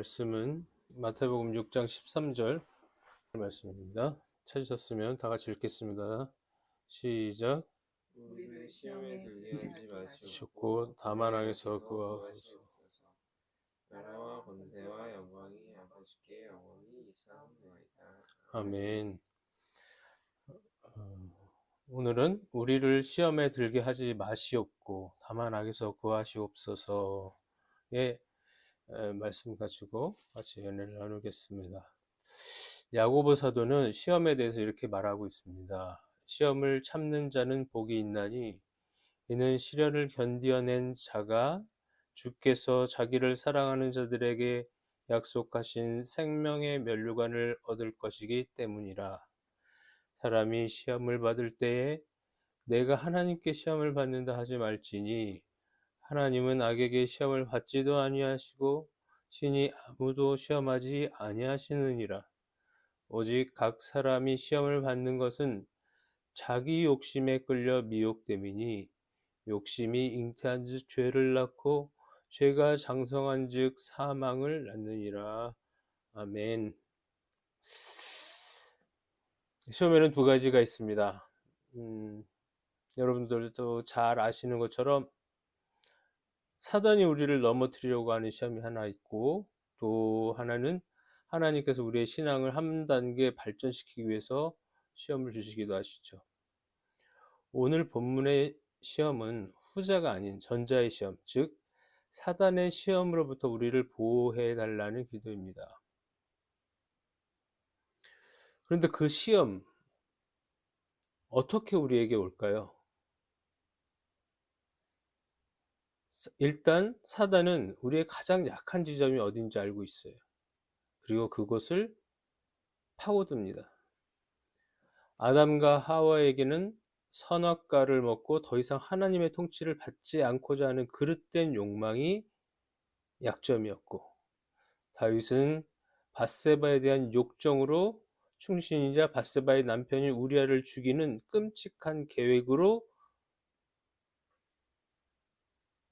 말씀은 마태복음 6장 13절 말씀입니다. 찾으셨으면 다 같이 읽겠습니다. 시작. 우리를 시험에 들게 하지 마시옵고 다만 악에서 구하옵소서. 나라와 권세와 영광이 아버지께 영원히 있사옵나이다. 아멘. 오늘은 우리를 시험에 들게 하지 마시옵고 다만 악에서 구하시옵소서의 말씀 가지고 같이 연애를 나누겠습니다. 야고보 사도는 시험에 대해서 이렇게 말하고 있습니다. 시험을 참는 자는 복이 있나니 이는 시련을 견디어낸 자가 주께서 자기를 사랑하는 자들에게 약속하신 생명의 면류관을 얻을 것이기 때문이라. 사람이 시험을 받을 때에 내가 하나님께 시험을 받는다 하지 말지니 하나님은 악에게 시험을 받지도 아니하시고 신이 아무도 시험하지 아니하시느니라. 오직 각 사람이 시험을 받는 것은 자기 욕심에 끌려 미혹됨이니 욕심이 잉태한 즉 죄를 낳고 죄가 장성한 즉 사망을 낳느니라. 아멘. 시험에는 두 가지가 있습니다. 여러분들도 잘 아시는 것처럼 사단이 우리를 넘어뜨리려고 하는 시험이 하나 있고, 또 하나는 하나님께서 우리의 신앙을 한 단계 발전시키기 위해서 시험을 주시기도 하시죠. 오늘 본문의 시험은 후자가 아닌 전자의 시험, 즉 사단의 시험으로부터 우리를 보호해 달라는 기도입니다. 그런데 그 시험 어떻게 우리에게 올까요? 일단 사단은 우리의 가장 약한 지점이 어딘지 알고 있어요. 그리고 그것을 파고듭니다. 아담과 하와에게는 선악과를 먹고 더 이상 하나님의 통치를 받지 않고자 하는 그릇된 욕망이 약점이었고, 다윗은 밧세바에 대한 욕정으로 충신이자 밧세바의 남편인 우리아를 죽이는 끔찍한 계획으로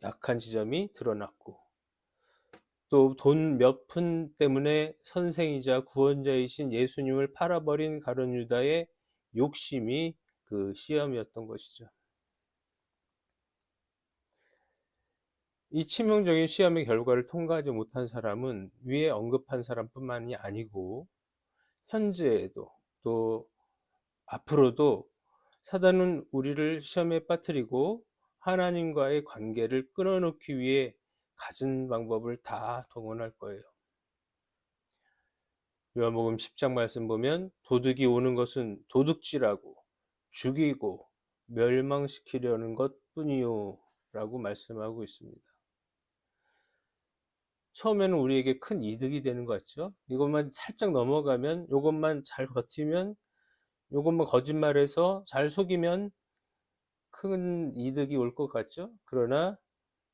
약한 지점이 드러났고, 또 돈 몇 푼 때문에 선생이자 구원자이신 예수님을 팔아버린 가룟 유다의 욕심이 그 시험이었던 것이죠. 이 치명적인 시험의 결과를 통과하지 못한 사람은 위에 언급한 사람뿐만이 아니고 현재에도 또 앞으로도 사단은 우리를 시험에 빠뜨리고 하나님과의 관계를 끊어놓기 위해 갖은 방법을 다 동원할 거예요. 요한복음 10장 말씀 보면 도둑이 오는 것은 도둑질하고 죽이고 멸망시키려는 것뿐이요 라고 말씀하고 있습니다. 처음에는 우리에게 큰 이득이 되는 것 같죠? 이것만 살짝 넘어가면, 이것만 잘 버티면, 이것만 거짓말해서 잘 속이면 큰 이득이 올 것 같죠? 그러나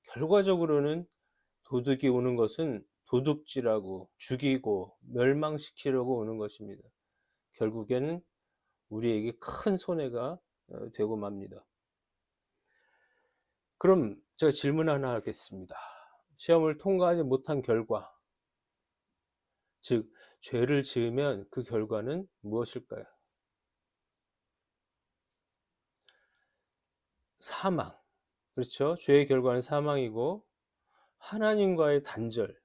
결과적으로는 도둑이 오는 것은 도둑질하고 죽이고 멸망시키려고 오는 것입니다. 결국에는 우리에게 큰 손해가 되고 맙니다. 그럼 제가 질문 하나 하겠습니다. 시험을 통과하지 못한 결과, 즉 죄를 지으면 그 결과는 무엇일까요? 사망. 그렇죠? 죄의 결과는 사망이고 하나님과의 단절,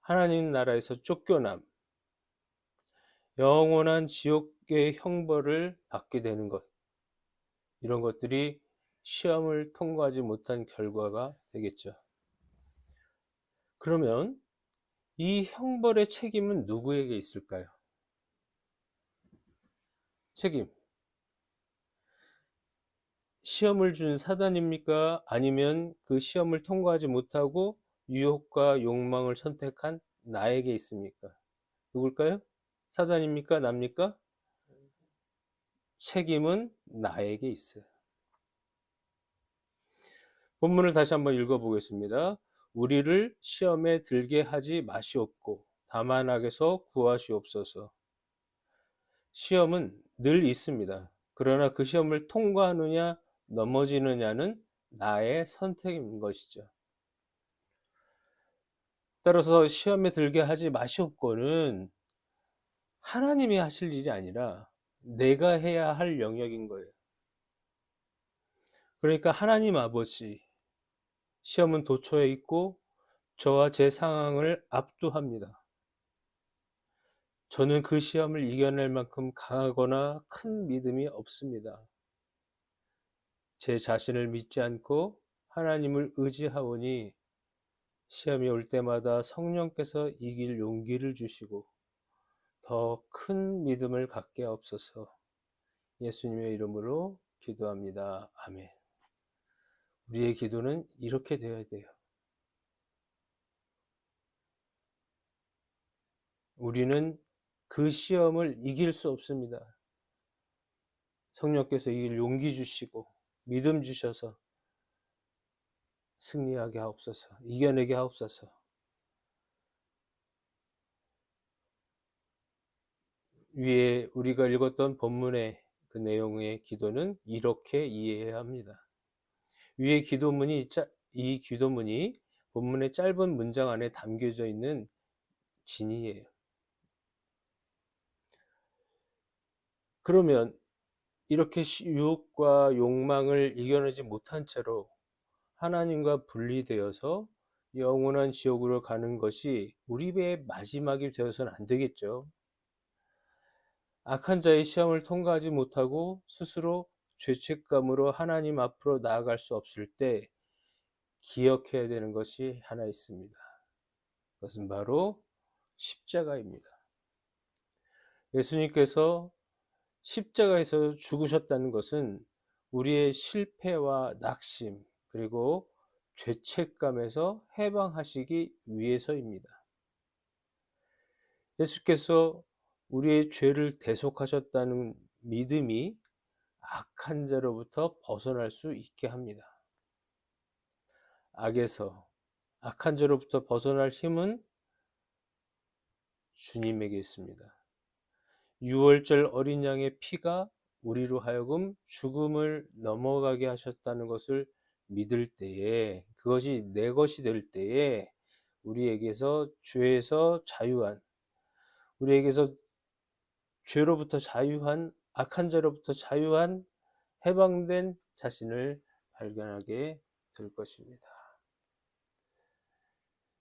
하나님 나라에서 쫓겨남, 영원한 지옥의 형벌을 받게 되는 것, 이런 것들이 시험을 통과하지 못한 결과가 되겠죠. 그러면 이 형벌의 책임은 누구에게 있을까요? 책임. 시험을 준 사단입니까? 아니면 그 시험을 통과하지 못하고 유혹과 욕망을 선택한 나에게 있습니까? 누굴까요? 사단입니까? 납니까? 책임은 나에게 있어요. 본문을 다시 한번 읽어보겠습니다. 우리를 시험에 들게 하지 마시옵고 다만 악에서 구하시옵소서. 시험은 늘 있습니다. 그러나 그 시험을 통과하느냐 넘어지느냐는 나의 선택인 것이죠. 따라서 시험에 들게 하지 마시옵고는 하나님이 하실 일이 아니라 내가 해야 할 영역인 거예요. 그러니까 하나님 아버지, 시험은 도처에 있고 저와 제 상황을 압도합니다. 저는 그 시험을 이겨낼 만큼 강하거나 큰 믿음이 없습니다. 제 자신을 믿지 않고 하나님을 의지하오니 시험이 올 때마다 성령께서 이길 용기를 주시고 더 큰 믿음을 갖게 하옵소서. 예수님의 이름으로 기도합니다. 아멘. 우리의 기도는 이렇게 되어야 돼요. 우리는 그 시험을 이길 수 없습니다. 성령께서 이길 용기 주시고 믿음 주셔서 승리하게 하옵소서. 이겨내게 하옵소서. 위에 우리가 읽었던 본문의 그 내용의 기도는 이렇게 이해해야 합니다. 위에 이 기도문이 본문의 짧은 문장 안에 담겨져 있는 진이에요. 그러면 이렇게 유혹과 욕망을 이겨내지 못한 채로 하나님과 분리되어서 영원한 지옥으로 가는 것이 우리의 마지막이 되어서는 안 되겠죠. 악한 자의 시험을 통과하지 못하고 스스로 죄책감으로 하나님 앞으로 나아갈 수 없을 때 기억해야 되는 것이 하나 있습니다. 그것은 바로 십자가입니다. 예수님께서 십자가에서 죽으셨다는 것은 우리의 실패와 낙심 그리고 죄책감에서 해방하시기 위해서입니다. 예수께서 우리의 죄를 대속하셨다는 믿음이 악한 자로부터 벗어날 수 있게 합니다. 악한 자로부터 벗어날 힘은 주님에게 있습니다. 유월절 어린 양의 피가 우리로 하여금 죽음을 넘어가게 하셨다는 것을 믿을 때에, 그것이 내 것이 될 때에 우리에게서 죄에서 자유한, 우리에게서 죄로부터 자유한, 악한 자로부터 자유한 해방된 자신을 발견하게 될 것입니다.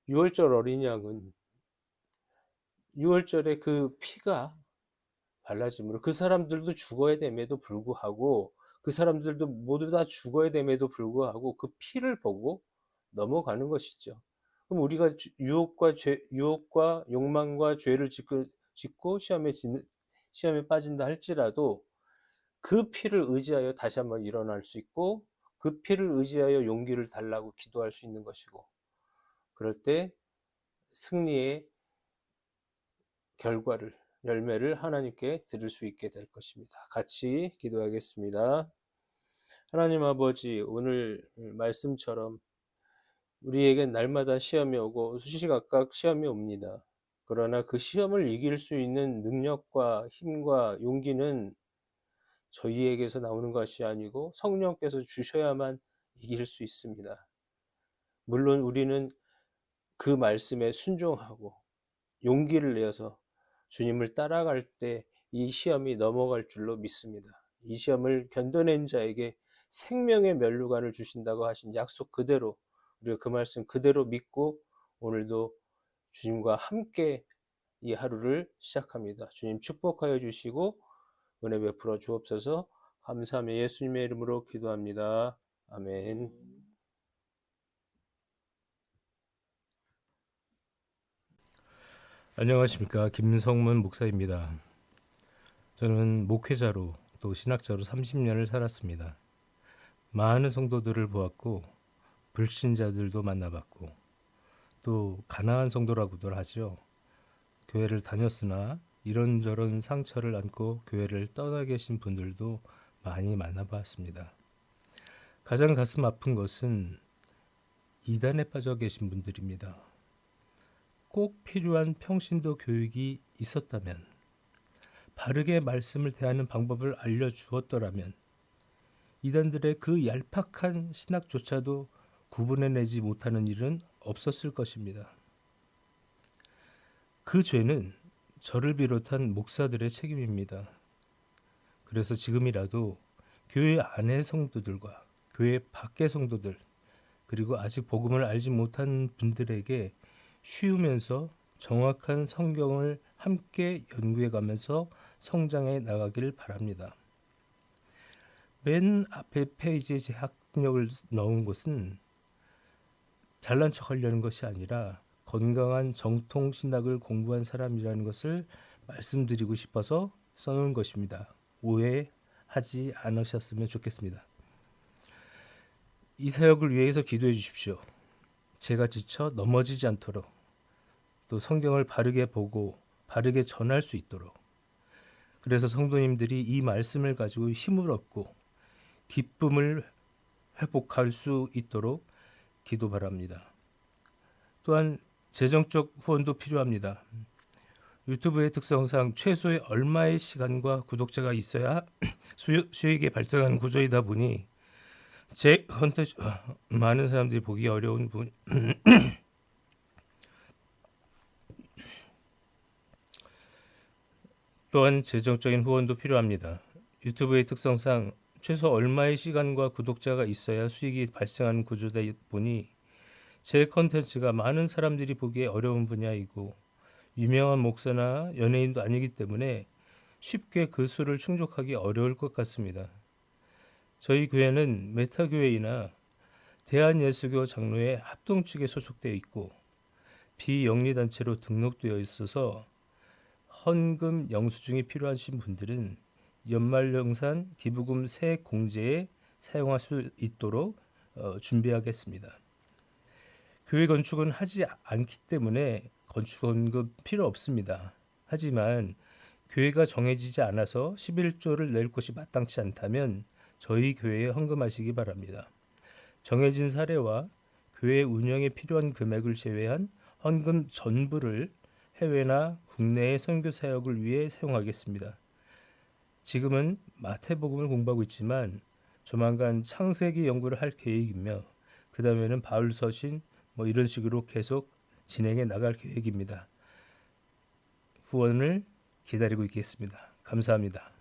유월절 어린 양은 유월절에 그 피가 발라짐으로 그 사람들도 죽어야 됨에도 불구하고, 그 사람들도 모두 다 죽어야 됨에도 불구하고 그 피를 보고 넘어가는 것이죠. 그럼 우리가 유혹과 욕망과 죄를 짓고 시험에 빠진다 할지라도 그 피를 의지하여 다시 한번 일어날 수 있고, 그 피를 의지하여 용기를 달라고 기도할 수 있는 것이고, 그럴 때 승리의 열매를 하나님께 드릴 수 있게 될 것입니다. 같이 기도하겠습니다. 하나님 아버지, 오늘 말씀처럼 우리에겐 날마다 시험이 오고 수시각각 시험이 옵니다. 그러나 그 시험을 이길 수 있는 능력과 힘과 용기는 저희에게서 나오는 것이 아니고 성령께서 주셔야만 이길 수 있습니다. 물론 우리는 그 말씀에 순종하고 용기를 내어서 주님을 따라갈 때 이 시험이 넘어갈 줄로 믿습니다. 이 시험을 견뎌낸 자에게 생명의 면류관을 주신다고 하신 약속 그대로, 우리가 그 말씀 그대로 믿고 오늘도 주님과 함께 이 하루를 시작합니다. 주님 축복하여 주시고 은혜 베풀어 주옵소서. 감사하며 예수님의 이름으로 기도합니다. 아멘. 안녕하십니까, 김성문 목사입니다. 저는 목회자로 또 신학자로 30년을 살았습니다. 많은 성도들을 보았고 불신자들도 만나봤고 또 가난한 성도라고들 하죠. 교회를 다녔으나 이런저런 상처를 안고 교회를 떠나 계신 분들도 많이 만나봤습니다. 가장 가슴 아픈 것은 이단에 빠져 계신 분들입니다. 꼭 필요한 평신도 교육이 있었다면, 바르게 말씀을 대하는 방법을 알려주었더라면 이단들의 그 얄팍한 신학조차도 구분해내지 못하는 일은 없었을 것입니다. 그 죄는 저를 비롯한 목사들의 책임입니다. 그래서 지금이라도 교회 안의 성도들과 교회 밖의 성도들, 그리고 아직 복음을 알지 못한 분들에게 쉬우면서 정확한 성경을 함께 연구해 가면서 성장해 나가기를 바랍니다. 맨 앞에 페이지에 제 학력을 넣은 것은 잘난 척 하려는 것이 아니라 건강한 정통 신학을 공부한 사람이라는 것을 말씀드리고 싶어서 써놓은 것입니다. 오해하지 않으셨으면 좋겠습니다. 이 사역을 위해서 기도해 주십시오. 제가 지쳐 넘어지지 않도록, 또 성경을 바르게 보고 바르게 전할 수 있도록, 그래서 성도님들이 이 말씀을 가지고 힘을 얻고 기쁨을 회복할 수 있도록 기도 바랍니다. 또한 재정적 후원도 필요합니다. 유튜브의 특성상 최소의 얼마의 시간과 구독자가 있어야 수익이 발생하는 구조이다 보니 제 컨텐츠 많은 사람들이 보기 어려운 분 또한 재정적인 후원도 필요합니다. 유튜브의 특성상 최소 얼마의 시간과 구독자가 있어야 수익이 발생하는 구조다 보니 제 컨텐츠가 많은 사람들이 보기에 어려운 분야이고 유명한 목사나 연예인도 아니기 때문에 쉽게 그 수를 충족하기 어려울 것 같습니다. 저희 교회는 메타교회이나 대한예수교 장로회 합동측에 소속되어 있고 비영리단체로 등록되어 있어서 헌금 영수증이 필요하신 분들은 연말정산 기부금 세액 공제에 사용할 수 있도록 준비하겠습니다. 교회 건축은 하지 않기 때문에 건축헌금 필요 없습니다. 하지만 교회가 정해지지 않아서 11조를 낼 곳이 마땅치 않다면 저희 교회에 헌금하시기 바랍니다. 정해진 사례와 교회 운영에 필요한 금액을 제외한 헌금 전부를 해외나 국내의 선교 사역을 위해 사용하겠습니다. 지금은 마태복음을 공부하고 있지만 조만간 창세기 연구를 할 계획이며 그 다음에는 바울서신 이런 식으로 계속 진행해 나갈 계획입니다. 후원을 기다리고 있겠습니다. 감사합니다.